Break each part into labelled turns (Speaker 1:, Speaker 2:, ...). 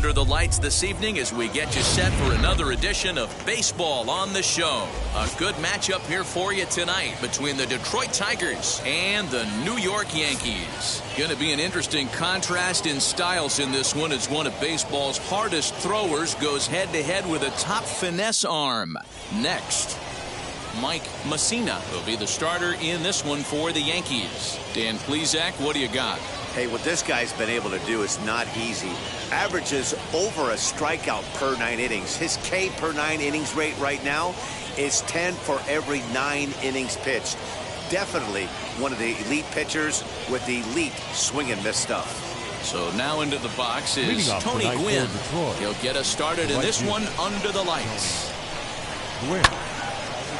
Speaker 1: under the lights this evening as we get you set for another edition of Baseball on the Show. A good matchup here for you tonight between the Detroit Tigers and the New York Yankees. Going to be an interesting contrast in styles in this one as one of baseball's hardest throwers goes head-to-head with a top finesse arm. Next, Mike Mussina will be the starter in this one for the Yankees. Dan Plesac, what do you got?
Speaker 2: Hey, what this guy's been able to do is not easy. Averages over a strikeout per 9 innings. His K per 9 innings rate right now is 10 for every 9 innings pitched. Definitely one of the elite pitchers with elite swing and miss stuff.
Speaker 1: So now into the box is Tony Gwynn. He'll get us started in this one under the lights.
Speaker 3: Gwynn.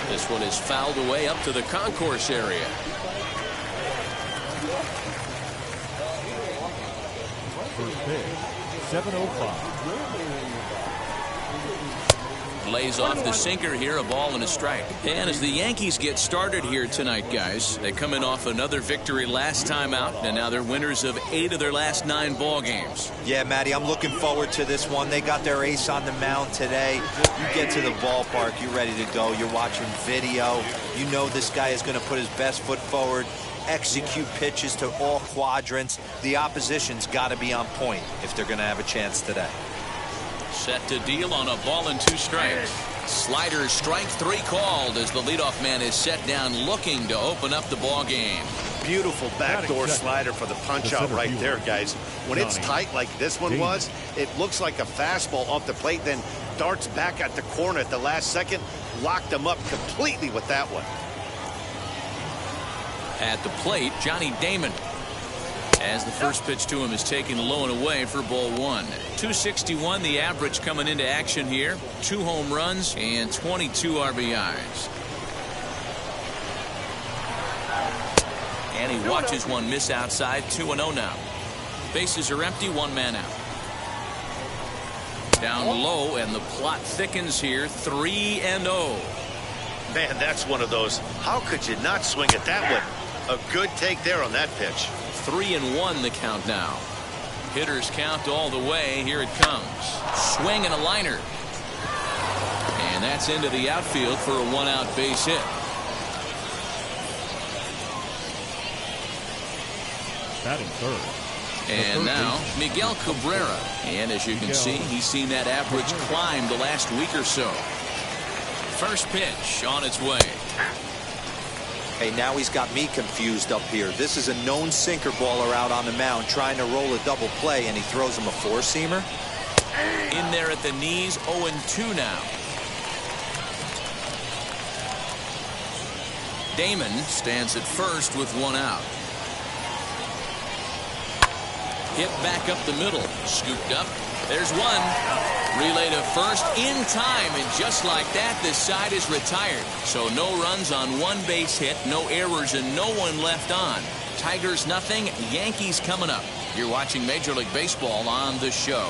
Speaker 1: This one is fouled away up to the concourse area.
Speaker 3: First pitch, 7:05.
Speaker 1: Lays off the sinker here, a ball and a strike. And as the Yankees get started here tonight, guys, they come in off another victory last time out, and now they're winners of 8 of their last 9 ball games.
Speaker 4: Yeah, Matty, I'm looking forward to this one. They got their ace on the mound today. You get to the ballpark, you're ready to go. You're watching video. You know this guy is going to put his best foot forward, execute pitches to all quadrants. The opposition's got to be on point if they're going to have a chance today.
Speaker 1: Set to deal on a ball and 2 strikes. Slider strike 3 called as the leadoff man is set down looking to open up the ball game.
Speaker 2: Beautiful backdoor slider for the punch out right there, guys. When it's tight like this one was, it looks like a fastball off the plate, then darts back at the corner at the last second. Locked them up completely with that one.
Speaker 1: At the plate, Johnny Damon, as the first pitch to him is taken low and away for ball 1. 261 the average coming into action here. 2 home runs and 22 RBIs. And he watches one miss outside. 2-0 now. Bases are empty, 1 man out. Down low, and the plot thickens here. 3-0.
Speaker 2: Man, that's one of those. How could you not swing at that one? A good take there on that pitch.
Speaker 1: 3-1 the count now. Hitters count all the way. Here it comes. Swing and a liner. And that's into the outfield for a 1-out base hit.
Speaker 3: Batting third.
Speaker 1: And now Miguel Cabrera. And as you can see, he's seen that average climb the last week or so. First pitch on its way.
Speaker 4: Hey, now he's got me confused up here. This is a known sinker baller out on the mound trying to roll a double play, and he throws him a 4-seamer.
Speaker 1: In there at the knees, 0-2 now. Damon stands at first with 1 out. Hit back up the middle. Scooped up. There's one. Relay to first in time, and just like that, this side is retired. So no runs on 1 base hit, no errors, and no one left on. Tigers nothing, Yankees coming up. You're watching Major League Baseball on the Show.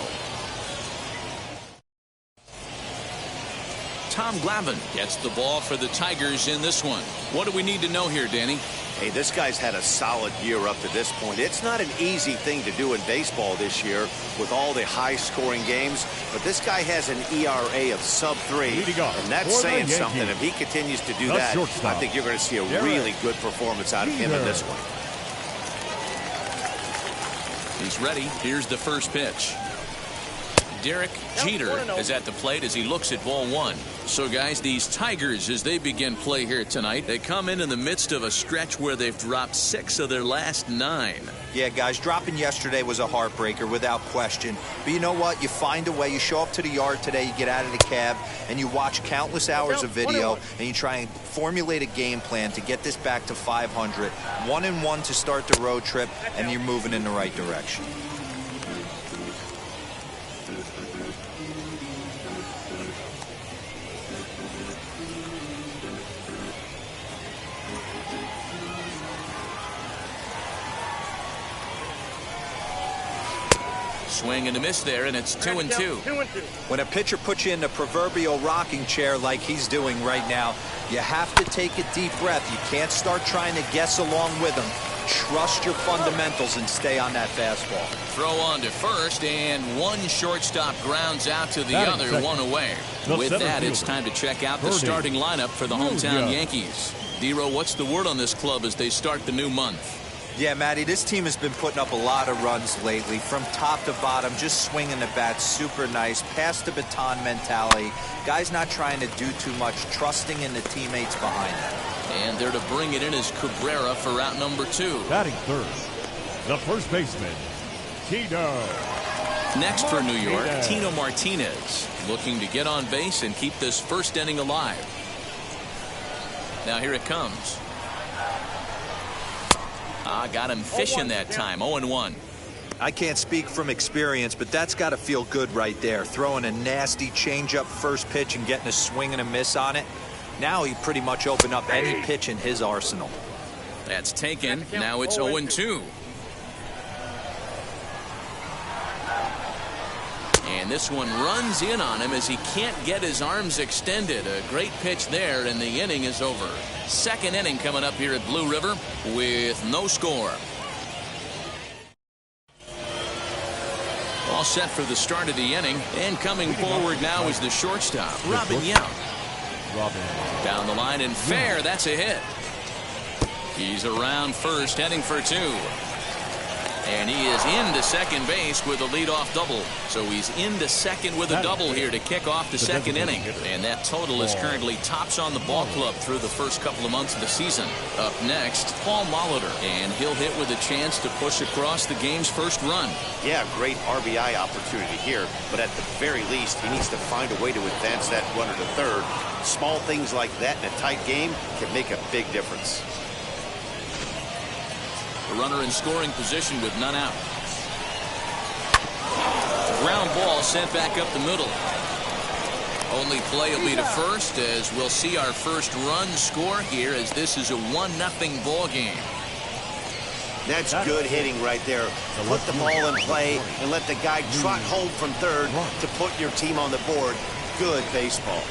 Speaker 1: Tom Glavine gets the ball for the Tigers in this one. What do we need to know here, Danny?
Speaker 2: Hey, this guy's had a solid year up to this point. It's not an easy thing to do in baseball this year with all the high-scoring games, but this guy has an ERA of sub-3, and that's saying something. If he continues to do that, I think you're going to see a really good performance out of him in this one.
Speaker 1: He's ready. Here's the first pitch. Derek Jeter is at the plate as he looks at ball 1. So, guys, these Tigers, as they begin play here tonight, they come in the midst of a stretch where they've dropped 6 of their last 9.
Speaker 4: Yeah, guys, dropping yesterday was a heartbreaker without question. But you know what? You find a way. You show up to the yard today, you get out of the cab, and you watch countless hours of video, and you try and formulate a game plan to get this back to 500. 1-1 to start the road trip, and you're moving in the right direction.
Speaker 1: Swing and a miss there, and it's 2-2.
Speaker 4: When a pitcher puts you in the proverbial rocking chair like he's doing right now, you have to take a deep breath. You can't start trying to guess along with him. trust your fundamentals and stay on that fastball.
Speaker 1: Throw on to first, and one shortstop grounds out to the other, one away. With that, it's time to check out the starting lineup for the hometown Yankees. Dero, what's the word on this club as they start the new month?
Speaker 4: Yeah, Matty, this team has been putting up a lot of runs lately. From top to bottom, just swinging the bat super nice. Pass the baton mentality. Guys not trying to do too much, trusting in the teammates behind them.
Speaker 1: And there to bring it in is Cabrera for out number 2.
Speaker 3: Batting third, the first baseman, Tino.
Speaker 1: Next for New York, Tino Martinez, looking to get on base and keep this first inning alive. Now here it comes. Got him fishing that time. 0-1.
Speaker 4: I can't speak from experience, but that's got to feel good right there. Throwing a nasty changeup first pitch and getting a swing and a miss on it. Now he pretty much opened up any pitch in his arsenal.
Speaker 1: That's taken. Now it's 0-2. And this one runs in on him as he can't get his arms extended. A great pitch there, and the inning is over. Second inning coming up here at Blue River with no score. All set for the start of the inning, and coming forward now is the shortstop, Robin Yount. Down the line and fair. That's a hit. He's around first, heading for 2. And he is into second base with a leadoff double. So he's into second with a double here to kick off the second inning. And that total is currently tops on the ball club through the first couple of months of the season. Up next, Paul Molitor. And he'll hit with a chance to push across the game's first run.
Speaker 2: Yeah, great RBI opportunity here. But at the very least, he needs to find a way to advance that runner to third. Small things like that in a tight game can make a big difference.
Speaker 1: The runner in scoring position with none out. Ground ball sent back up the middle. Only play will be to first, as we'll see our first run score here, as this is a 1-0 ball game.
Speaker 2: That's good hitting right there. Put the ball in play and let the guy trot home from third to put your team on the board. Good baseball.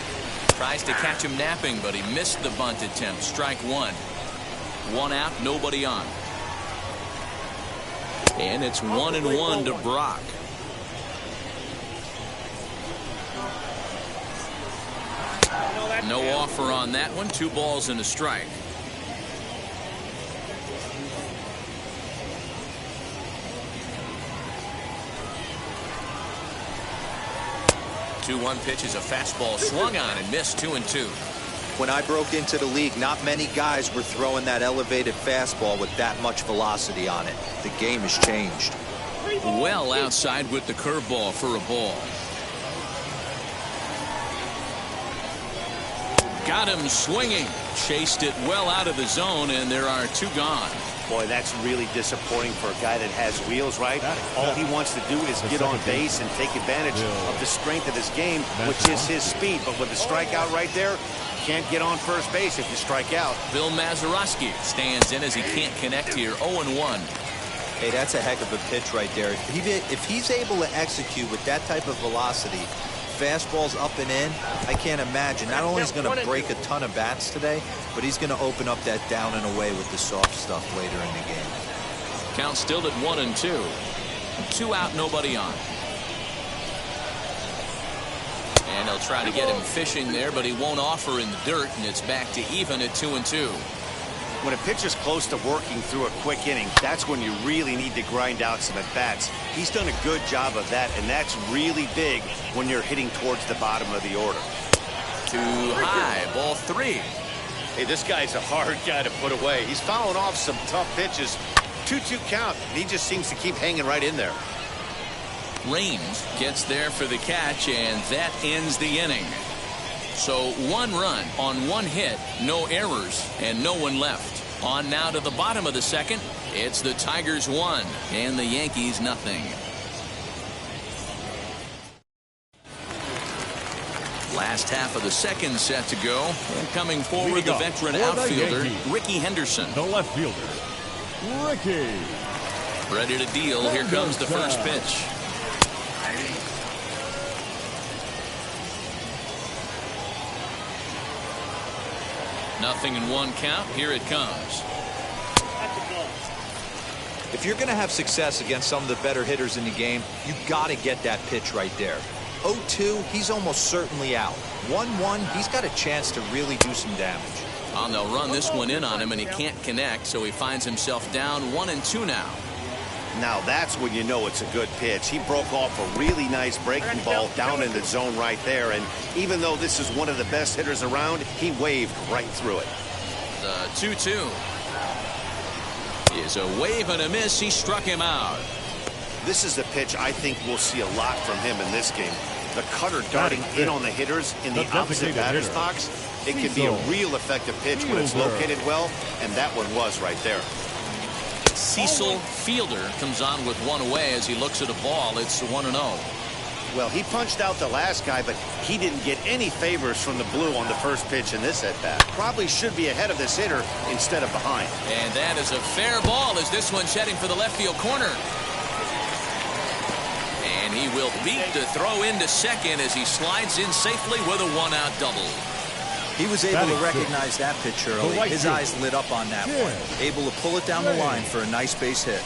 Speaker 1: Tries to catch him napping, but he missed the bunt attempt. Strike 1. 1 out, nobody on. And it's 1-1 to Brock. No offer on that one. 2 balls and a strike. Two-one pitch is a fastball swung on and missed. 2-2.
Speaker 4: When I broke into the league, not many guys were throwing that elevated fastball with that much velocity on it. The game has changed.
Speaker 1: Well outside with the curveball for a ball. Got him swinging. Chased it well out of the zone, and there are 2 gone.
Speaker 2: Boy, that's really disappointing for a guy that has wheels, right? All he wants to do is get on base and take advantage of the strength of his game, which is his speed. But with the strikeout right there, can't get on first base if you strike out.
Speaker 1: Bill Mazeroski stands in as he can't connect here. 0-1.
Speaker 4: Hey, that's a heck of a pitch right there. If he's able to execute with that type of velocity, fastballs up and in, I can't imagine. Not only is he going to break a ton of bats today, but he's going to open up that down and away with the soft stuff later in the game.
Speaker 1: Count still at 1-2. 2 out, nobody on. And they'll try to get him fishing there, but he won't offer in the dirt, and it's back to even at 2-2.
Speaker 2: When a pitcher's close to working through a quick inning, that's when you really need to grind out some at-bats. He's done a good job of that, and that's really big when you're hitting towards the bottom of the order.
Speaker 1: Too high, ball 3.
Speaker 2: Hey, this guy's a hard guy to put away. He's fouling off some tough pitches. 2-2 count, and he just seems to keep hanging right in there.
Speaker 1: Raines gets there for the catch, and that ends the inning. So 1 run on 1 hit, no errors, and no one left. On now to the bottom of the second. It's the Tigers 1 and the Yankees nothing. Last half of the second set to go. And coming forward, the veteran outfielder, Ricky Henderson.
Speaker 3: The left fielder, Ricky.
Speaker 1: Ready to deal. Here comes the first pitch. Nothing in 1 count. Here it comes.
Speaker 4: If you're going to have success against some of the better hitters in the game, you got to get that pitch right there. 0-2, he's almost certainly out. 1-1, he's got a chance to really do some damage.
Speaker 1: And they'll run this one in on him, and he can't connect, so he finds himself down 1-2 now.
Speaker 2: Now that's when you know it's a good pitch. He broke off a really nice breaking ball down in the zone right there, and even though this is one of the best hitters around, he waved right through it.
Speaker 1: The 2-2 is a wave and a miss. He struck him out.
Speaker 2: This is a pitch I think we'll see a lot from him in this game. The cutter darting in on the hitters in the opposite batter's box. It can be a real effective pitch when it's located well, and that one was right there.
Speaker 1: Cecil Fielder comes on with one away as he looks at a ball. It's 1-0.
Speaker 2: Well, he punched out the last guy, but he didn't get any favors from the blue on the first pitch in this at-bat. Probably should be ahead of this hitter instead of behind.
Speaker 1: And that is a fair ball as this one's heading for the left field corner. And he will beat the throw into second as he slides in safely with a one-out double.
Speaker 4: He was able to recognize that pitch early. His eyes lit up on that one. Able to pull it down the line for a nice base hit.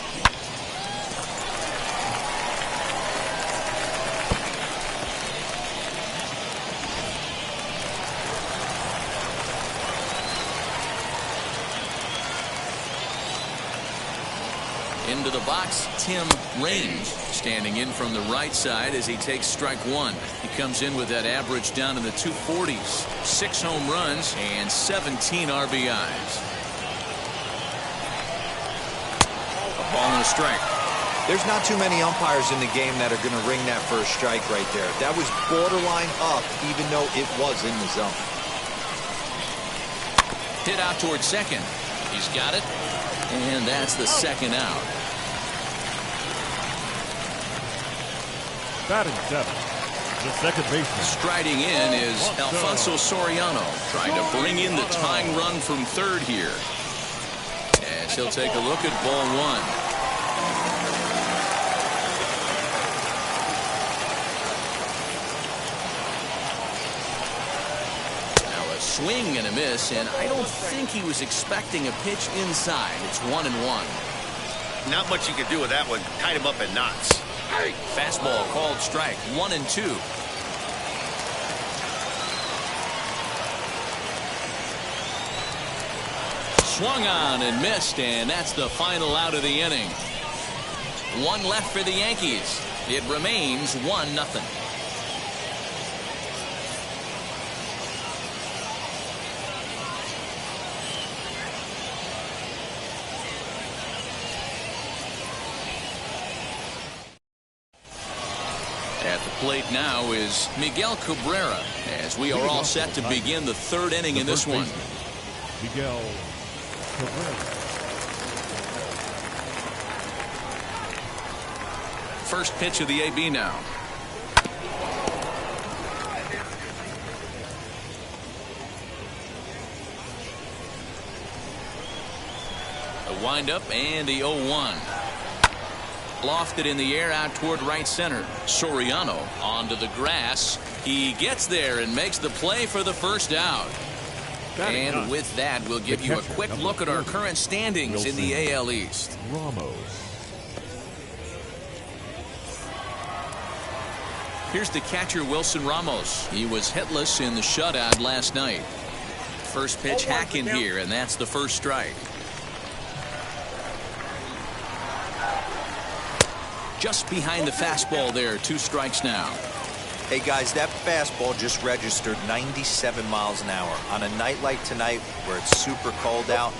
Speaker 1: Into the box, Tim Raines standing in from the right side as he takes strike one. He comes in with that average down in the 240s, 6 home runs and 17 RBIs. A ball and a strike.
Speaker 4: There's not too many umpires in the game that are going to ring that first strike right there. That was borderline up, even though it was in the zone.
Speaker 1: Hit out towards second. He's got it. And that's the second out.
Speaker 3: Batting 7, the second baseman.
Speaker 1: Striding in is Alfonso Soriano, trying to bring in the tying run from third here. As he'll take a look at ball one. Now a swing and a miss, and I don't think he was expecting a pitch inside. It's 1-1.
Speaker 2: Not much you can do with that one. Tied him up in knots.
Speaker 1: Fastball called strike. 1-2. Swung on and missed, and that's the final out of the inning. One left for the Yankees. It remains 1-0. At the plate now is Miguel Cabrera as we are all set to begin the third inning in this one.
Speaker 3: Miguel Cabrera.
Speaker 1: First pitch of the AB now. A windup and the 0-1. Lofted in the air out toward right center. Soriano onto the grass. He gets there and makes the play for the first out. And with that, we'll give you a quick look at our current standings in the AL East.
Speaker 3: Ramos.
Speaker 1: Here's the catcher, Wilson Ramos. He was hitless in the shutout last night. First pitch hack in here, and that's the first strike. Just behind the fastball there. 2 strikes now.
Speaker 4: Hey guys, that fastball just registered 97 miles an hour. On a night like tonight where it's super cold out,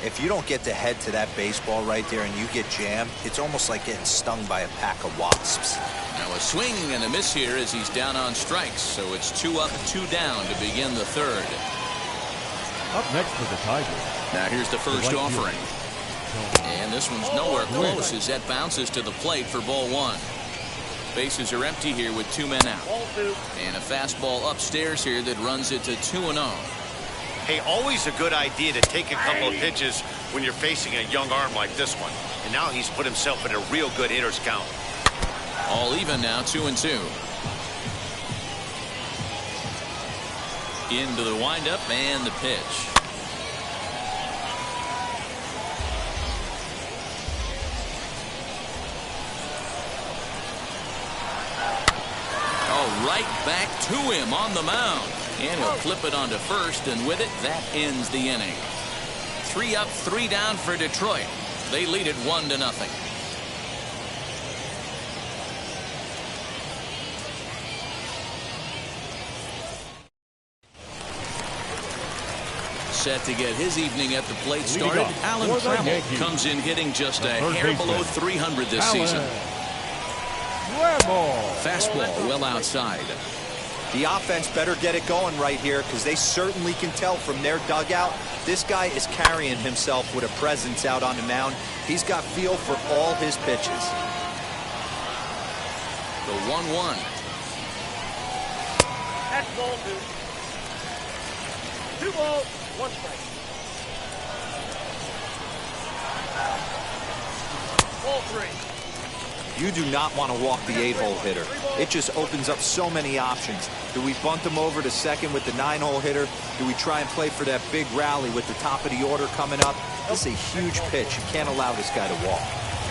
Speaker 4: if you don't get to head to that baseball right there and you get jammed, it's almost like getting stung by a pack of wasps.
Speaker 1: Now a swing and a miss here as he's down on strikes. So it's 2 up, 2 down to begin the third.
Speaker 3: Up next for the Tigers.
Speaker 1: Now here's the first offering. And this one's nowhere close as that bounces to the plate for ball one. Bases are empty here with 2 men out. And a fastball upstairs here that runs it to 2-0.
Speaker 2: Hey, always a good idea to take a couple of pitches when you're facing a young arm like this one. And now he's put himself in a real good hitter's count.
Speaker 1: All even now, 2-2. Into the windup and the pitch. right back to him on the mound. And he'll clip it onto first, and with it, that ends the inning. 3 up, 3 down for Detroit. They lead it 1-0. Set to get his evening at the plate started. Alan Trammell comes in hitting just a hair below 300 this season. Fastball well outside.
Speaker 4: The offense better get it going right here, because they certainly can tell from their dugout this guy is carrying himself with a presence out on the mound. He's got feel for all his pitches.
Speaker 1: The 1-1.
Speaker 5: That's ball 2. 2 balls, 1 strike. Ball 3.
Speaker 4: You do not want to walk the 8-hole hitter. It just opens up so many options. Do we bunt him over to second with the 9-hole hitter? Do we try and play for that big rally with the top of the order coming up? This is a huge pitch. You can't allow this guy to walk.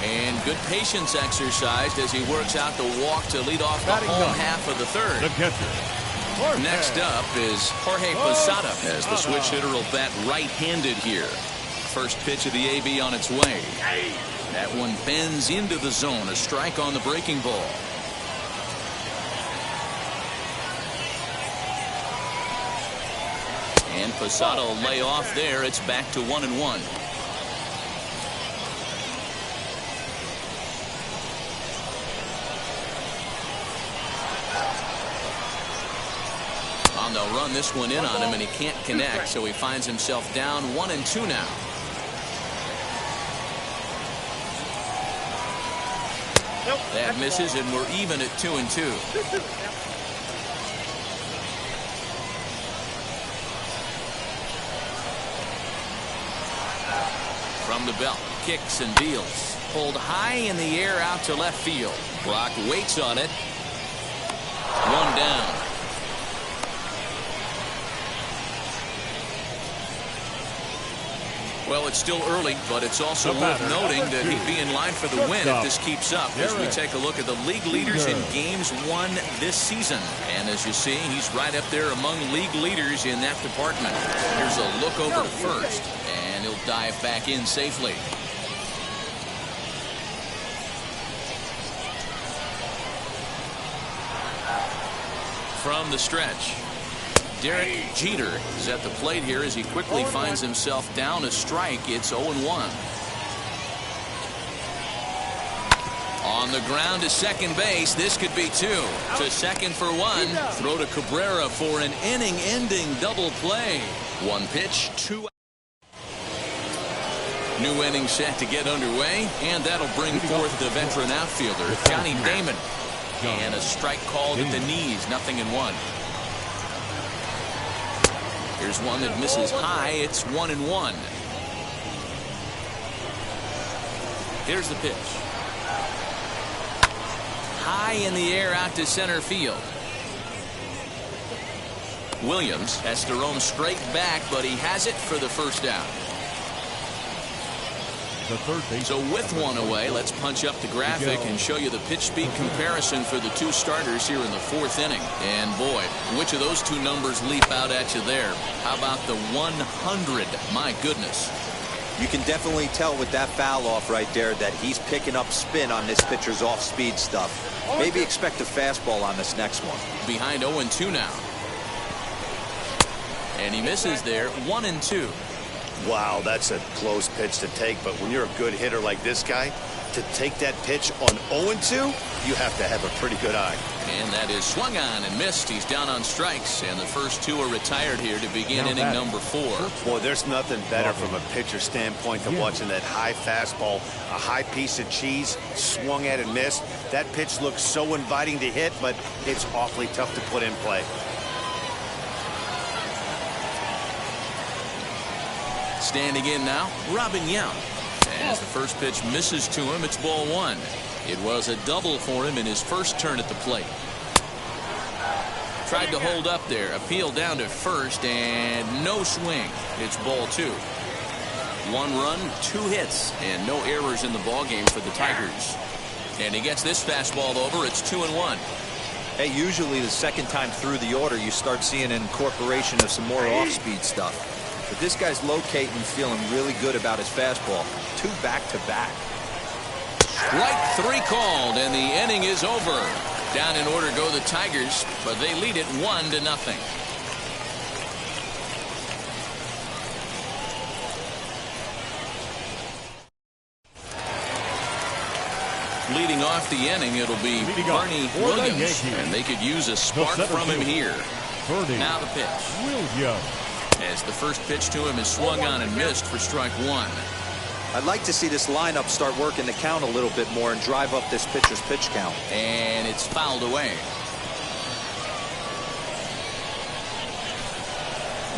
Speaker 1: And good patience exercised as he works out the walk to lead off the home half of the third.
Speaker 3: The catcher.
Speaker 1: Next up is Jorge Posada, as the switch hitter will bat right-handed here. First pitch of the AB on its way. That one bends into the zone. A strike on the breaking ball. And Posada will lay off there. It's back to 1-1. They'll run this one in on him, and he can't connect, so he finds himself down 1-2 now. That misses, and we're even at 2-2. From the belt, kicks and deals. Pulled high in the air out to left field. Brock waits on it. 1 down. Well, it's still early, but it's also worth noting that he'd be in line for the win if this keeps up, as we take a look at the league leaders in games won this season. And as you see, he's right up there among league leaders in that department. Here's a look over to first, and he'll dive back in safely. From the stretch, Derek Jeter is at the plate here as he quickly finds himself down a strike. It's 0-1. On the ground to second base. This could be 2. To second for 1. Throw to Cabrera for an inning-ending double play. 1 pitch, 2. New inning set to get underway, and that'll bring forth the veteran outfielder, Johnny Damon. And a strike called at the knees, 0-1. Here's one that misses high. It's 1-1. Here's the pitch. High in the air out to center field. Williams has to roam straight back, but he has it for the first down. So with 1 away, let's punch up the graphic and show you the pitch speed comparison for the 2 starters here in the 4th inning. And boy, which of those 2 numbers leap out at you there? How about the 100? My goodness.
Speaker 4: You can definitely tell with that foul off right there that he's picking up spin on this pitcher's off-speed stuff. Maybe expect a fastball on this next one.
Speaker 1: Behind 0-2 now. And he misses there, 1-2.
Speaker 2: Wow, that's a close pitch to take, but when you're a good hitter like this guy, to take that pitch on 0-2, you have to have a pretty good eye.
Speaker 1: And that is swung on and missed. He's down on strikes, and the first 2 are retired here to begin inning number 4.
Speaker 2: Boy, there's nothing better from a pitcher standpoint than watching that high fastball, a high piece of cheese, swung at and missed. That pitch looks so inviting to hit, but it's awfully tough to put in play.
Speaker 1: Standing in now, Robin Yount. As the first pitch misses to him, it's ball 1. It was a double for him in his first turn at the plate. Tried to hold up there, appeal down to first, and no swing. It's ball 2. 1 run, 2 hits, and no errors in the ballgame for the Tigers. And he gets this fastball over. It's 2-1.
Speaker 4: Hey, usually the second time through the order, you start seeing an incorporation of some more off-speed stuff. But this guy's locating and feeling really good about his fastball. 2 back-to-back.
Speaker 1: Strike 3 called, and the inning is over. Down in order go the Tigers, but they lead it 1-0. Leading off the inning, it'll be Bernie Williams, and they could use a spark from him here. Now the pitch. As the first pitch to him is swung on and missed for strike 1.
Speaker 4: I'd like to see this lineup start working the count a little bit more and drive up this pitcher's pitch count.
Speaker 1: And it's fouled away.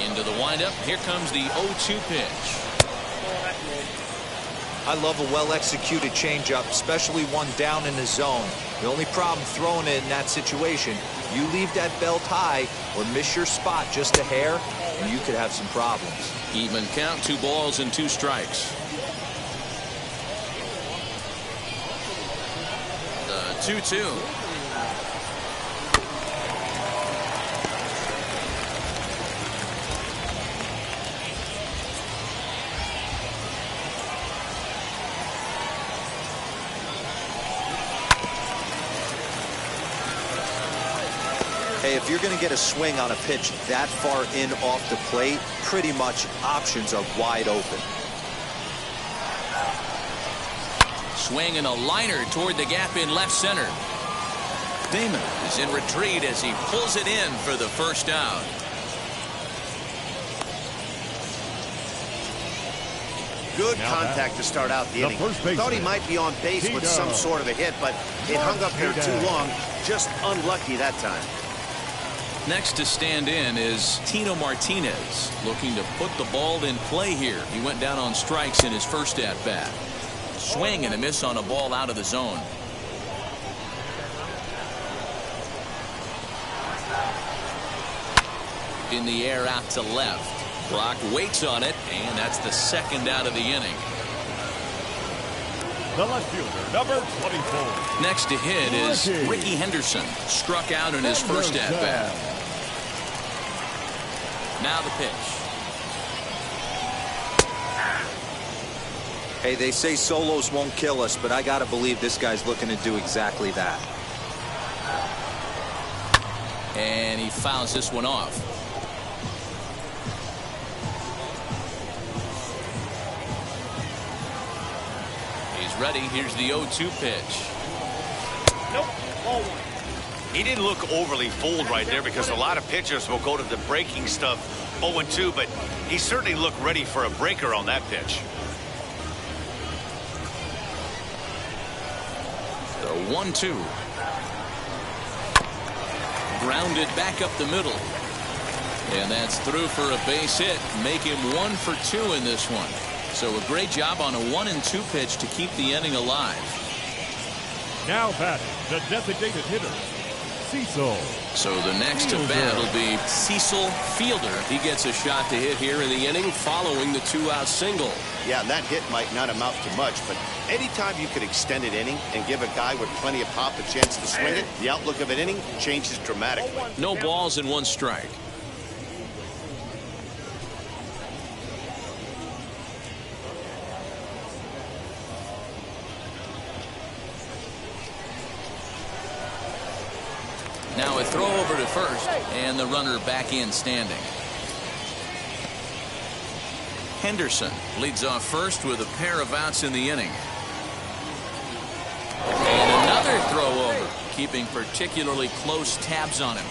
Speaker 1: Into the windup. Here comes the 0-2 pitch.
Speaker 4: I love a well-executed changeup, especially one down in the zone. The only problem throwing it in that situation, you leave that belt high or miss your spot just a hair, and you could have some problems.
Speaker 1: Even count, 2 balls and 2 strikes. The 2-2.
Speaker 4: Hey, if you're going to get a swing on a pitch that far in off the plate, pretty much options are wide open.
Speaker 1: Swing and a liner toward the gap in left center. Damon is in retreat as he pulls it in for the first out.
Speaker 2: Good contact to start out the inning. Thought he might be on base with some sort of a hit, but it hung up there too long. Just unlucky that time.
Speaker 1: Next to stand in is Tino Martinez, looking to put the ball in play here. He went down on strikes in his first at-bat. Swing and a miss on a ball out of the zone. In the air out to left. Brock waits on it, and that's the second out of the inning.
Speaker 3: The left fielder, number 24.
Speaker 1: Next to hit is Ricky Henderson. Struck out in his first at-bat. Now the pitch.
Speaker 4: Hey, they say solos won't kill us, but I got to believe this guy's looking to do exactly that.
Speaker 1: And he fouls this one off. He's ready. Here's the 0-2 pitch.
Speaker 5: Nope. Ball 1.
Speaker 2: He didn't look overly fooled right there because a lot of pitchers will go to the breaking stuff 0-2, but he certainly looked ready for a breaker on that pitch.
Speaker 1: The 1-2. Grounded back up the middle. And that's through for a base hit. Make him 1 for 2 in this one. So a great job on a 1-2 pitch to keep the inning alive.
Speaker 3: Now batting, the designated hitter, Cecil.
Speaker 1: So the next to bat will be Cecil Fielder. He gets a shot to hit here in the inning following the 2-out single.
Speaker 2: Yeah, that hit might not amount to much, but anytime you can extend an inning and give a guy with plenty of pop a chance to swing it, the outlook of an inning changes dramatically.
Speaker 1: No balls and 1 strike. Now a throw over to first, and the runner back in standing. Henderson leads off first with a pair of outs in the inning. And another throw over, keeping particularly close tabs on him.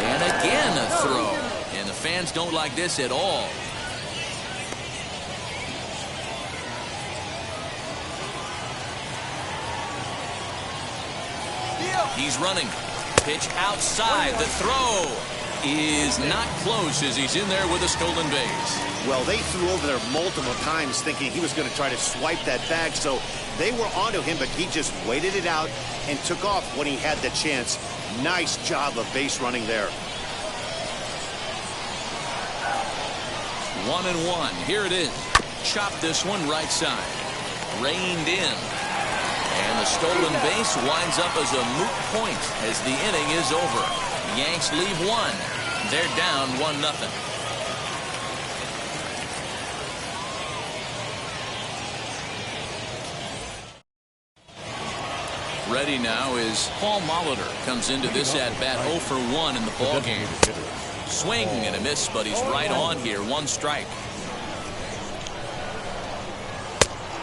Speaker 1: And again a throw. And the fans don't like this at all. He's running. Pitch outside. The throw is not close as he's in there with a stolen base.
Speaker 2: Well, they threw over there multiple times thinking he was going to try to swipe that bag, so they were onto him, but he just waited it out and took off when he had the chance. Nice job of base running there.
Speaker 1: 1-1. Here it is. Chop this one right side. reined in. And the stolen base winds up as a moot point as the inning is over. The Yanks leave one. They're down 1-0. Ready now is Paul Molitor. Comes into this at-bat 0 for 1 in the ballgame. Swing and a miss, but he's right on here. 1 strike.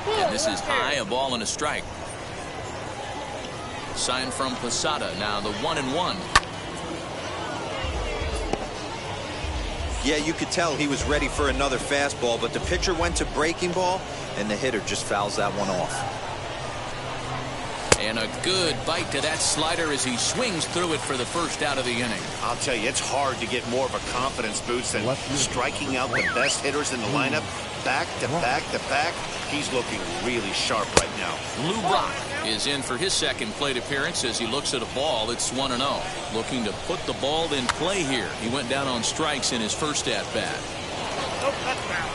Speaker 1: And this is high, a ball and a strike. Sign from Posada. Now the 1-1.
Speaker 4: Yeah, you could tell he was ready for another fastball, but the pitcher went to breaking ball, and the hitter just fouls that one off.
Speaker 1: And a good bite to that slider as he swings through it for the first out of the inning.
Speaker 2: I'll tell you, it's hard to get more of a confidence boost than striking out the best hitters in the lineup back to back to back. He's looking really sharp right now.
Speaker 1: Lou Brock is in for his second plate appearance as he looks at a ball. It's 1-0. Looking to put the ball in play here. He went down on strikes in his first at-bat.
Speaker 5: Nope, that's foul.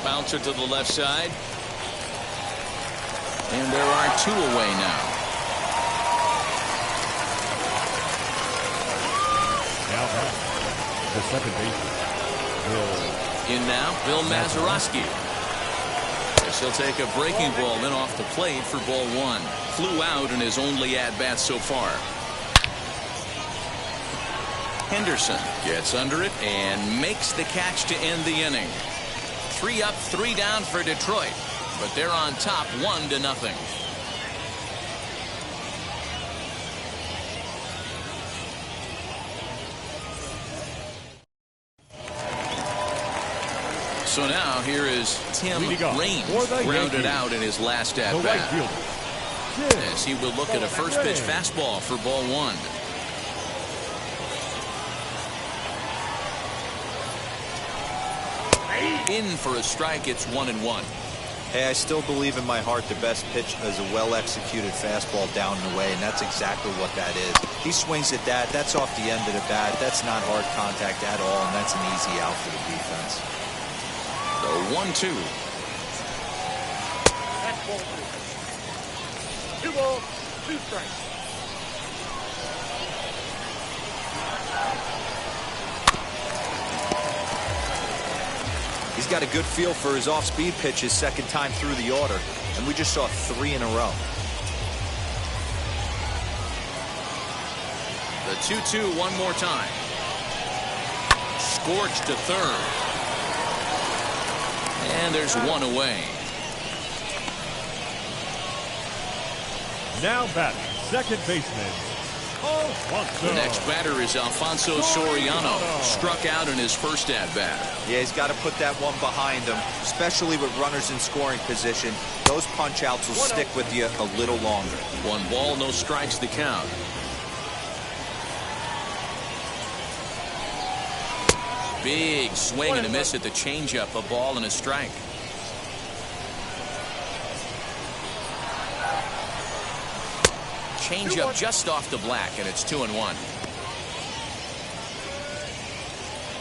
Speaker 1: Bouncer to the left side. And there are 2 away now.
Speaker 3: Now back, the second baseman.
Speaker 1: In now, Bill Mazeroski. Yes, he'll take a breaking ball in off the plate for ball 1. Flew out in his only at-bat so far. Henderson gets under it and makes the catch to end the inning. 3 up, 3 down for Detroit, but they're on top 1-0. So now here is Tim Raines, grounded out in his last at bat. As he will look at a first pitch fastball for ball 1. In for a strike. It's 1-1.
Speaker 4: Hey, I still believe in my heart the best pitch is a well-executed fastball down and away, and that's exactly what that is. He swings at that. That's off the end of the bat. That's not hard contact at all, and that's an easy out for the defense.
Speaker 1: The 1-2.
Speaker 5: That's ball 2. 2 balls, 2 strikes.
Speaker 4: He's got a good feel for his off-speed pitch his second time through the order, and we just saw 3 in a row.
Speaker 1: The 2-2 one more time. Scorched to third. And there's 1 away.
Speaker 3: Now batting, second baseman, Alfonso.
Speaker 1: The next batter is Alfonso Soriano. Struck out in his first at-bat.
Speaker 4: Yeah, he's got to put that one behind him, especially with runners in scoring position. Those punch-outs will stick with you a little longer.
Speaker 1: 1 ball, no strikes to count. Big swing and a miss at the changeup. A ball and a strike. Changeup just off the black, and it's 2-1.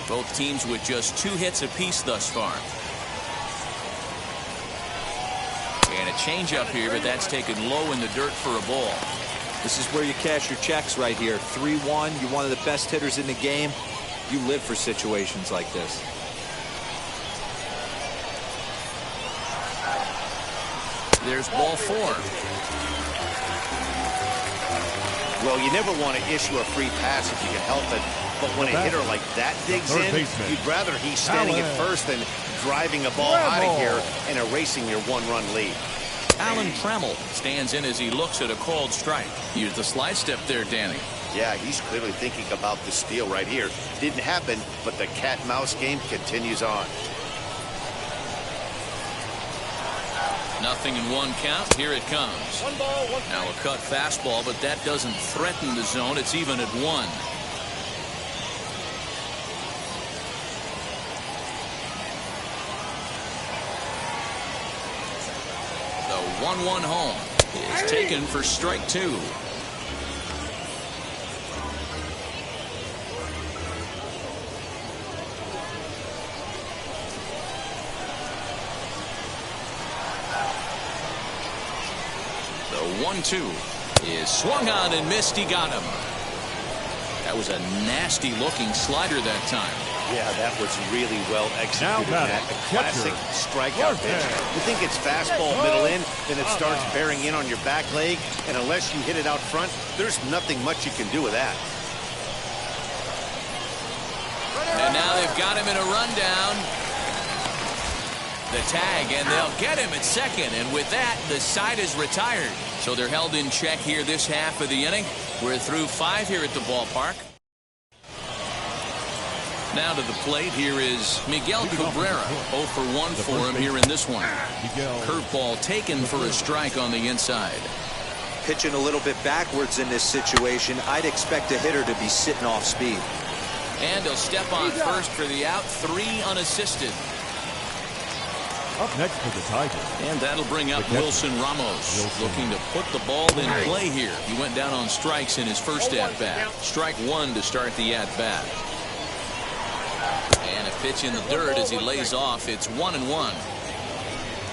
Speaker 1: Both teams with just 2 hits apiece thus far. And a changeup here, but that's taken low in the dirt for a ball.
Speaker 4: This is where you cash your checks right here. 3-1. You're one of the best hitters in the game. You live for situations like this.
Speaker 1: There's ball 4.
Speaker 2: Well, you never want to issue a free pass if you can help it, but when a hitter like that digs in, you'd rather he's standing at first than driving a ball out of here and erasing your 1-run lead.
Speaker 1: Alan Trammell stands in as he looks at a called strike. Use the slide step there, Danny.
Speaker 2: Yeah, he's clearly thinking about the steal right here. Didn't happen, but the cat-mouse game continues on.
Speaker 1: 0-1 count. Here it comes.
Speaker 5: 1 ball, 1 strike.
Speaker 1: Now a cut fastball, but that doesn't threaten the zone. It's even at 1. The 1-1 home is taken for strike 2. 1-2 is swung on and missed. He got him. That was a nasty looking slider that time.
Speaker 2: Yeah, that was really well executed, Matt. A classic strikeout pitch. You think it's fastball middle in, then it starts bearing in on your back leg, and unless you hit it out front, there's nothing much you can do with that.
Speaker 1: And now they've got him in a rundown. The tag, and they'll get him at second, and with that, the side is retired. So they're held in check here this half of the inning. We're through 5 here at the ballpark. Now to the plate, here is Miguel Cabrera. 0 for 1 for him here in this one. Curveball taken for a strike on the inside.
Speaker 4: Pitching a little bit backwards in this situation, I'd expect a hitter to be sitting off speed.
Speaker 1: And he'll step on first for the out. 3 unassisted.
Speaker 3: Up next for the Tigers.
Speaker 1: And that'll bring up Wilson Ramos, looking to put the ball in play here. He went down on strikes in his first at-bat. Strike 1 to start the at-bat. And a pitch in the dirt as he lays off. It's 1-1.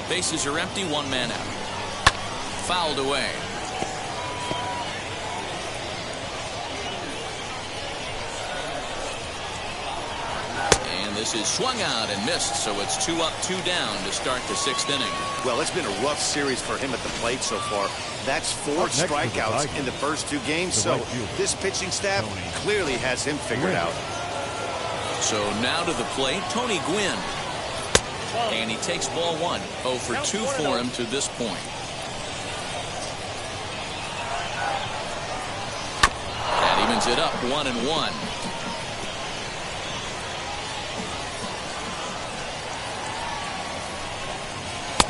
Speaker 1: Bases are empty, 1 man out. Fouled away. This is swung out and missed, so it's 2 up, 2 down to start the 6th inning.
Speaker 2: Well, it's been a rough series for him at the plate so far. That's 4 strikeouts in the first 2 games, so this pitching staff clearly has him figured out.
Speaker 1: So now to the plate, Tony Gwynn. And he takes ball 1. 0 for 2 for him to this point. That evens it up, 1-1.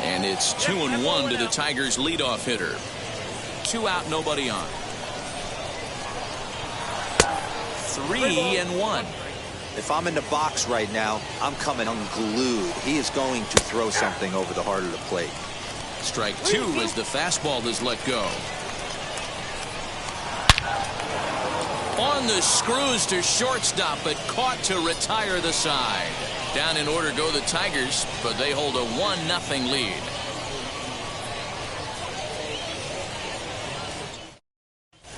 Speaker 1: And it's 2-1 to the Tigers' leadoff hitter. 2 out, nobody on. 3-1.
Speaker 4: If I'm in the box right now, I'm coming unglued. He is going to throw something over the heart of the plate.
Speaker 1: Strike 2 as the fastball is let go. On the screws to shortstop, but caught to retire the side. Down in order go the Tigers, but they hold a 1-0 lead.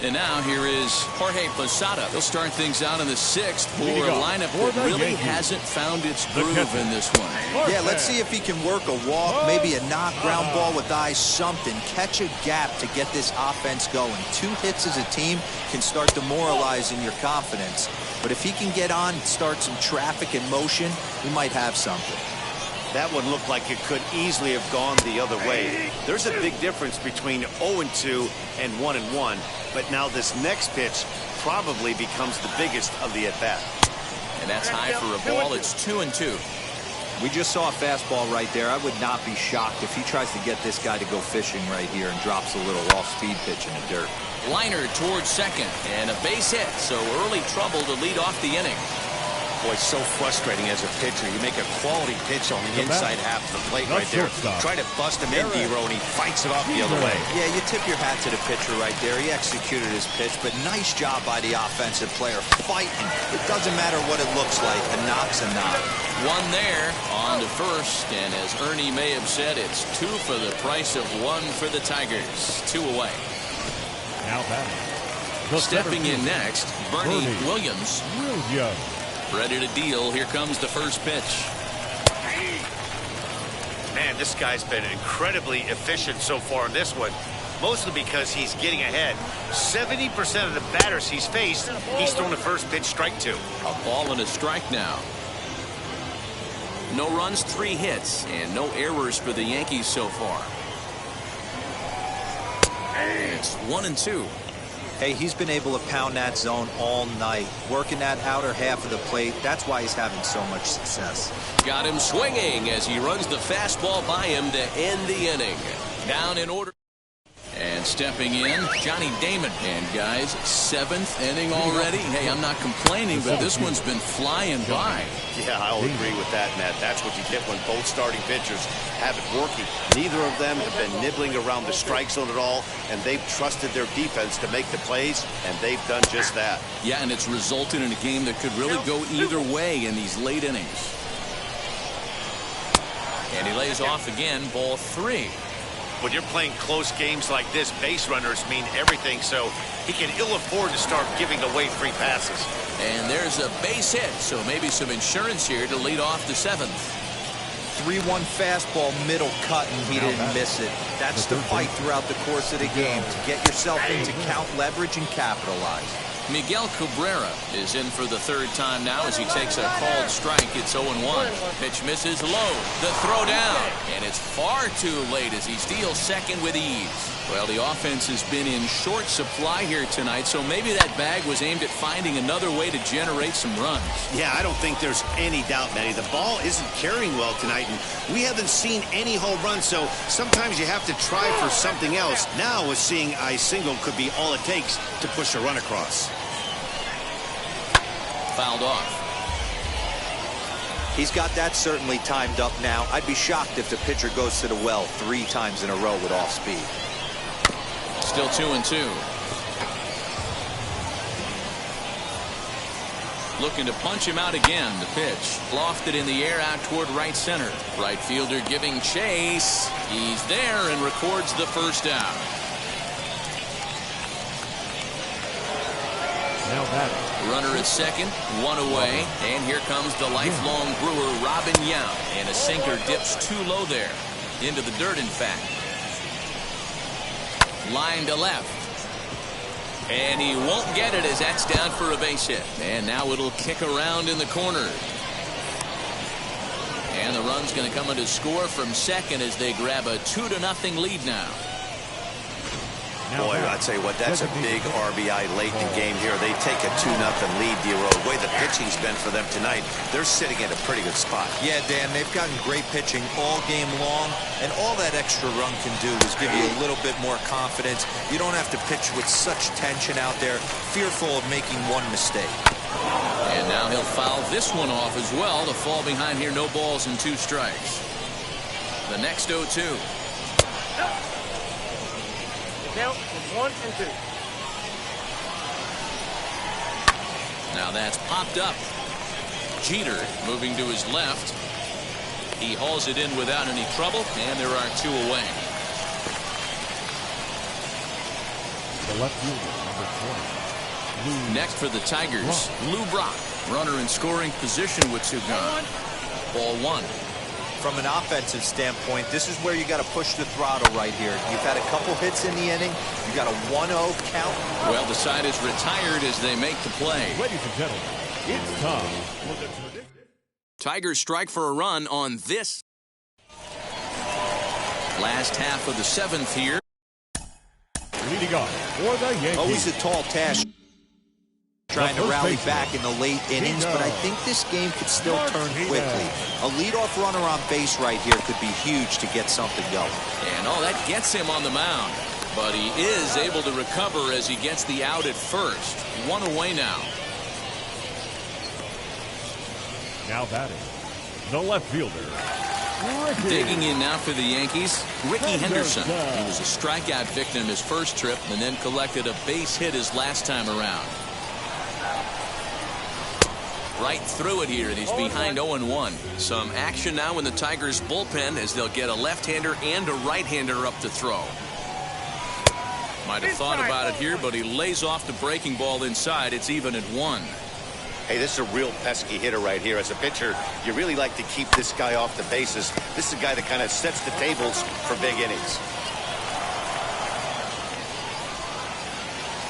Speaker 1: And now here is Jorge Posada. He'll start things out in the 6th for a lineup that really hasn't found its groove in this one.
Speaker 4: Yeah, let's see if he can work a walk, maybe a knock, ground ball with eyes, something. Catch a gap to get this offense going. 2 hits as a team can start demoralizing your confidence. But if he can get on, start some traffic in motion, we might have something.
Speaker 2: That one looked like it could easily have gone the other way. There's a big difference between 0-2 and 1-1, but now this next pitch probably becomes the biggest of the at-bat.
Speaker 1: And that's high for a ball. It's 2-2.
Speaker 4: We just saw a fastball right there. I would not be shocked if he tries to get this guy to go fishing right here and drops a little off-speed pitch in the dirt.
Speaker 1: Liner towards second, and a base hit, so early trouble to lead off the inning.
Speaker 2: Boy, so frustrating as a pitcher. You make a quality pitch on the inside half of the plate right there. Try to bust him in, D-Row, and he fights it off the other way.
Speaker 4: Yeah, you tip your hat to the pitcher right there. He executed his pitch, but nice job by the offensive player fighting. It doesn't matter what it looks like. A knock's a knock.
Speaker 1: 1 there, on to first, and as Ernie may have said, it's 2 for the price of 1 for the Tigers. 2 away.
Speaker 3: Now batting.
Speaker 1: Stepping in next, Bernie Williams. Ready to deal. Here comes the first pitch.
Speaker 2: Man, this guy's been incredibly efficient so far in this one, mostly because he's getting ahead. 70% of the batters he's faced, he's thrown the first pitch, strike 2.
Speaker 1: A ball and a strike now. No runs, 3 hits, and no errors for the Yankees so far. It's 1-2.
Speaker 4: Hey, he's been able to pound that zone all night, working that outer half of the plate. That's why he's having so much success.
Speaker 1: Got him swinging as he runs the fastball by him to end the inning. Down in order. And stepping in, Johnny Damon. And guys, 7th inning already. Hey, I'm not complaining, but this one's been flying by.
Speaker 2: Yeah, I'll agree with that, Matt. That's what you get when both starting pitchers have it working. Neither of them have been nibbling around the strike zone at all, and they've trusted their defense to make the plays, and they've done just that.
Speaker 1: Yeah, and it's resulted in a game that could really go either way in these late innings. And he lays off again, ball 3.
Speaker 2: when you're playing close games like this, base runners mean everything, so he can ill afford to start giving away free passes.
Speaker 1: And there's a base hit, so maybe some insurance here to lead off the seventh.
Speaker 4: 3-1 fastball, middle cut, and he didn't miss it. That's the fight throughout the course of the game, to get yourself into count leverage and capitalize.
Speaker 1: Miguel Cabrera is in for the third time now as he takes a called strike. It's 0-1. Pitch misses low. The throw down. And it's far too late as he steals second with ease. Well, the offense has been in short supply here tonight, so maybe that bag was aimed at finding another way to generate some runs.
Speaker 2: Yeah, I don't think there's any doubt, Matty. The ball isn't carrying well tonight, and we haven't seen any home runs, so sometimes you have to try for something else. Now, a seeing eye single could be all it takes to push a run across.
Speaker 1: Fouled off.
Speaker 4: He's got that certainly timed up now. I'd be shocked if the pitcher goes to the well 3 times in a row with off speed.
Speaker 1: Still 2-2. Looking to punch him out again. The pitch lofted in the air out toward right center. Right fielder giving chase. He's there and records the first down.
Speaker 3: Now batting.
Speaker 1: Runner at second, 1 away, and here comes the lifelong Brewer, Robin Yount, and a sinker dips too low there, into the dirt in fact. Line to left, and he won't get it as that's down for a base hit. And now it'll kick around in the corner. And the run's going to come in to score from second as they grab a 2-0 lead now.
Speaker 2: Boy, I'd tell you what, that's a big RBI late in the game here. They take a 2-0 lead, D-Row. The way the pitching's been for them tonight, they're sitting at a pretty good spot.
Speaker 4: Yeah, Dan, they've gotten great pitching all game long, and all that extra run can do is give you a little bit more confidence. You don't have to pitch with such tension out there, fearful of making one mistake.
Speaker 1: And now he'll foul this one off as well to fall behind here. No balls and 2 strikes. The next 0-2.
Speaker 5: Count is 1 and 2.
Speaker 1: Now that's popped up. Jeter moving to his left. He hauls it in without any trouble, and there are 2 away.
Speaker 3: The left fielder, number 20.
Speaker 1: Next for the Tigers, Lou Brock. Runner in scoring position with 2 gone. Ball 1.
Speaker 4: From an offensive standpoint, this is where you got to push the throttle right here. You've had a couple hits in the inning. You got a 1-0 count.
Speaker 1: Well, the side is retired as they make the play.
Speaker 3: Ladies and gentlemen, it's time.
Speaker 1: Tigers strike for a run on this last half of the 7th here.
Speaker 3: Leading off for the Yankees.
Speaker 4: Always a tall task trying to rally back in the late innings, but I think this game could still turn quickly. A leadoff runner on base right here could be huge to get something going.
Speaker 1: And that gets him on the mound. But he is able to recover as he gets the out at first. 1 away now.
Speaker 3: Now batting, the left fielder, Ricky.
Speaker 1: Digging in now for the Yankees, Ricky Henderson. He was a strikeout victim his first trip and then collected a base hit his last time around. Right through it here, and he's behind 0-1. Some action now in the Tigers bullpen as they'll get a left-hander and a right-hander up to throw. Might have thought about it here, but he lays off the breaking ball inside. It's even at 1.
Speaker 2: Hey, this is a real pesky hitter right here. As a pitcher, you really like to keep this guy off the bases. This is a guy that kind of sets the tables for big innings.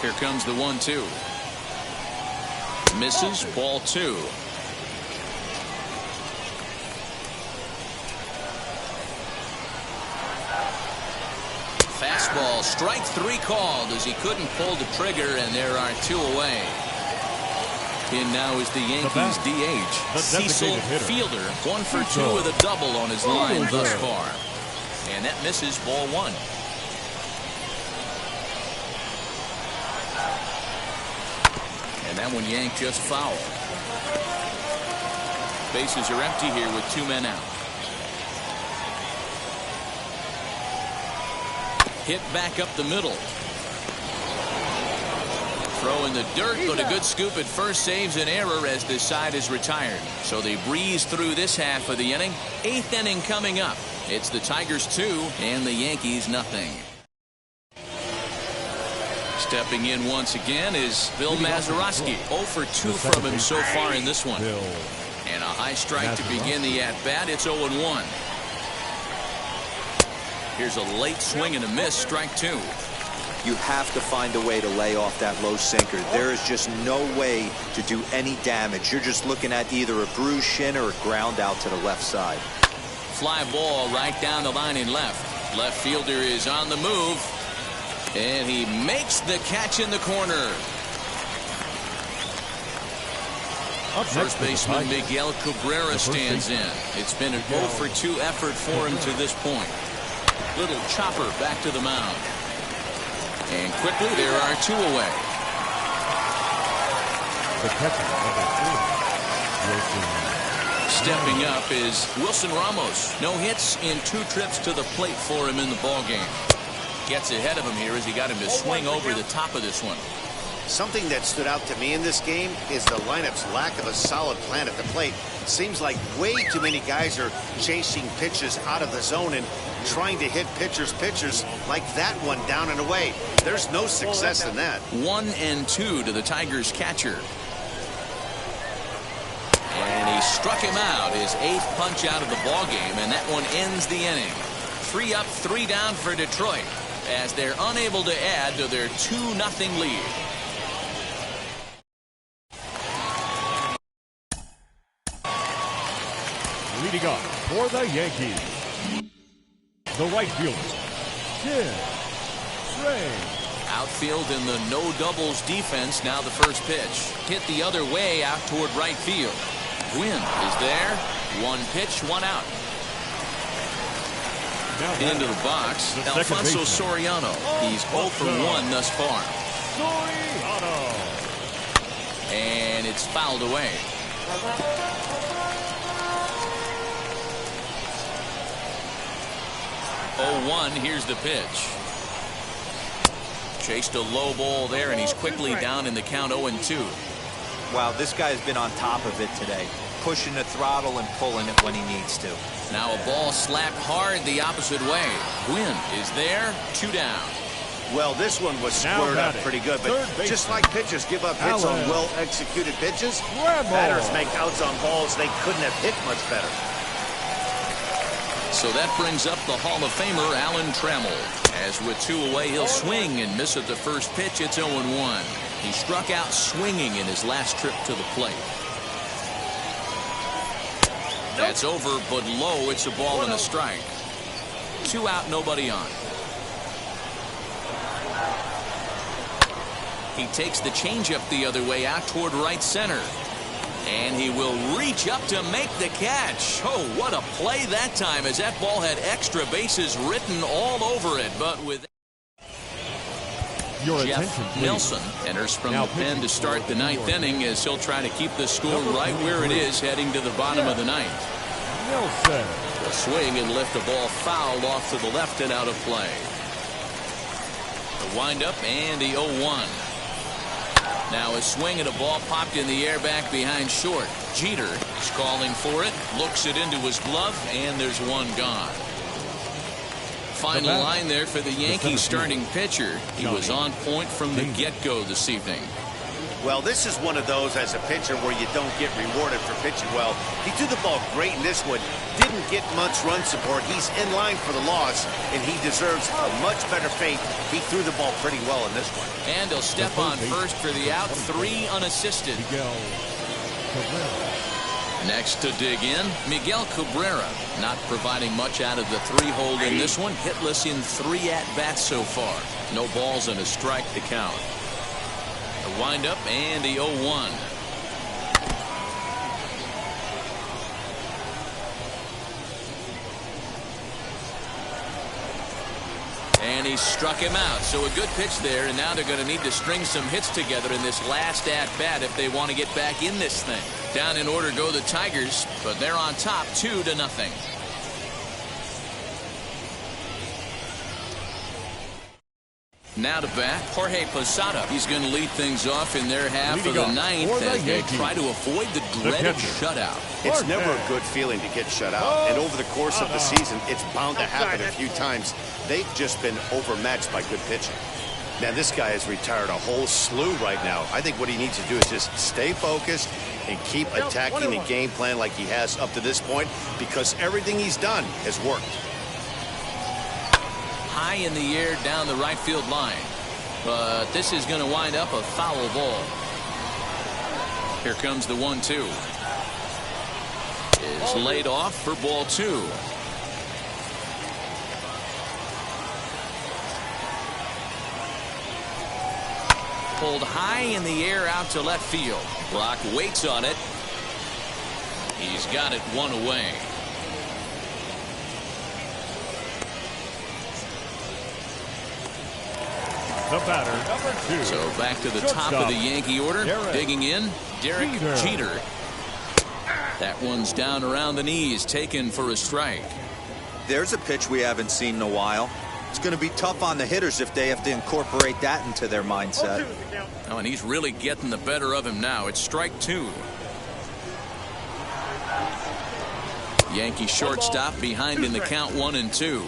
Speaker 1: Here comes the 1-2. Misses, ball 2. Fastball, strike 3 called as he couldn't pull the trigger, and there are 2 away. In now is the Yankees DH, Cecil Fielder, 1 for 2 with a double on his line thus far. And that misses, ball 1. And that one yanked just foul. Bases are empty here with 2 men out. Hit back up the middle. Throw in the dirt, but a good scoop at first saves an error as this side is retired. So they breeze through this half of the inning. 8th inning coming up. It's the Tigers 2 and the Yankees nothing. Stepping in once again is Bill Mazeroski. 0 for 2 from him so far in this one. And a high strike to begin the at-bat. It's 0-1. Here's a late swing and a miss. Strike 2.
Speaker 4: You have to find a way to lay off that low sinker. There is just no way to do any damage. You're just looking at either a bruised shin or a ground out to the left side.
Speaker 1: Fly ball right down the line in left. Left fielder is on the move. And he makes the catch in the corner. First baseman Miguel Cabrera stands in. It's been an 0 for 2 effort for him to this point. Little chopper back to the mound. And quickly there are 2 away. Stepping up is Wilson Ramos. No hits in 2 trips to the plate for him in the ballgame. Gets ahead of him here as he got him to swing over the top of this one.
Speaker 2: Something that stood out to me in this game is the lineup's lack of a solid plan at the plate. It seems like way too many guys are chasing pitches out of the zone and trying to hit pitchers like that one down and away. There's no success in that.
Speaker 1: 1-2 to the Tigers catcher. And he struck him out, his 8th punch out of the ball game, and that one ends the inning. 3 up, 3 down for Detroit as they're unable to add to their 2-0 lead.
Speaker 3: Leading off for the Yankees, the right fielder, Jim Ray.
Speaker 1: Outfield in the no doubles defense. Now the first pitch. Hit the other way out toward right field. Gwynn is there. 1 pitch, 1 out. Into the box, Alfonso Soriano. He's 0 for 1 thus far.
Speaker 3: Soriano.
Speaker 1: And it's fouled away. Oh, 1. Here's the pitch. Chased a low ball there, and he's quickly down in the count. 0-2.
Speaker 4: Wow, this guy's been on top of it today, pushing the throttle and pulling it when he needs to.
Speaker 1: Now a ball slapped hard the opposite way. Gwynn is there. 2 down.
Speaker 2: Well, this one was squared up pretty good, but just like pitchers give up hits on well-executed pitches, batters make outs on balls they couldn't have hit much better.
Speaker 1: So that brings up the Hall of Famer Alan Trammell. As with 2 away, he'll swing and miss at the first pitch. It's 0-1. He struck out swinging in his last trip to the plate. That's over, but low. It's a ball and a strike. 2 out, nobody on. He takes the changeup the other way out toward right center. And he will reach up to make the catch. Oh, what a play that time, as that ball had extra bases written all over it. But with Jeff Nelson enters from the pen to start the 9th inning, as he'll try to keep the score right where it is heading to the bottom of the 9th.
Speaker 3: Nelson.
Speaker 1: The swing and lift the ball fouled off to the left and out of play. The windup and the 0-1. Now a swing and a ball popped in the air back behind short. Jeter is calling for it, looks it into his glove, and there's 1 gone. Final line there for the Yankees starting pitcher. He was on point from the get-go this evening.
Speaker 2: Well, this is one of those as a pitcher where you don't get rewarded for pitching well. He threw the ball great in this one. Didn't get much run support. He's in line for the loss, and he deserves a much better fate. He threw the ball pretty well in this one.
Speaker 1: And he'll step on first for the out. 3 unassisted. Next to dig in, Miguel Cabrera. Not providing much out of the 3-hole in this one. Hitless in 3 at-bats so far. No balls and a strike to count. The windup and the 0-1. And he struck him out. So a good pitch there, and now they're going to need to string some hits together in this last at-bat if they want to get back in this thing. Down in order go the Tigers, but they're on top 2-0. Now to bat, Jorge Posada. He's going to lead things off in their half of the ninth as they try to avoid the dreaded shutout.
Speaker 2: It's never a good feeling to get shut out. And over the course of the season, it's bound to happen a few times. They've just been overmatched by good pitching. Now, this guy has retired a whole slew right now. I think what he needs to do is just stay focused and keep attacking the game plan like he has up to this point, because everything he's done has worked.
Speaker 1: High in the air down the right field line, but this is going to wind up a foul ball. Here comes the 1-2. Is laid off for ball 2. Pulled high in the air out to left field. Brock waits on it. He's got it one away.
Speaker 3: The batter, number 2.
Speaker 1: So back to the top of the Yankee order. Digging in, Derek Jeter. That one's down around the knees, taken for a strike.
Speaker 4: There's a pitch we haven't seen in a while. It's going to be tough on the hitters if they have to incorporate that into their mindset.
Speaker 1: Oh, and he's really getting the better of him now. It's strike 2. Yankee shortstop behind in the count 1-2.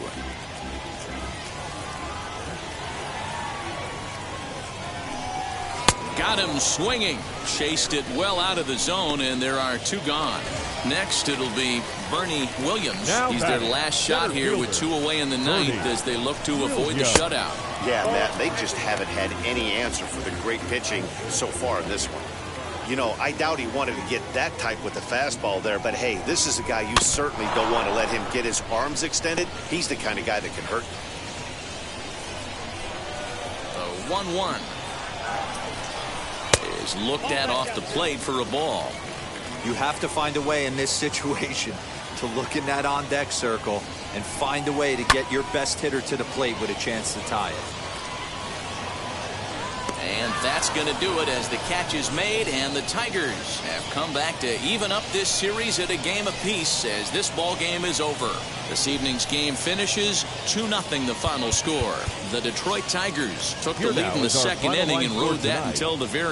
Speaker 1: Got him swinging. Chased it well out of the zone, and there are 2 gone. Next, it'll be Bernie Williams. He's their last shot here with 2 away in the ninth as they look to avoid the shutout.
Speaker 2: Yeah, Matt, they just haven't had any answer for the great pitching so far in this one. You know, I doubt he wanted to get that type with the fastball there, but hey, this is a guy you certainly don't want to let him get his arms extended. He's the kind of guy that can hurt.
Speaker 1: The 1-1 is looked at off the plate for a ball.
Speaker 4: You have to find a way in this situation to look in that on-deck circle and find a way to get your best hitter to the plate with a chance to tie it.
Speaker 1: And that's going to do it as the catch is made, and the Tigers have come back to even up this series at a game apiece as this ball game is over. This evening's game finishes 2-0 the final score. The Detroit Tigers took the lead in the second inning and rode that until the very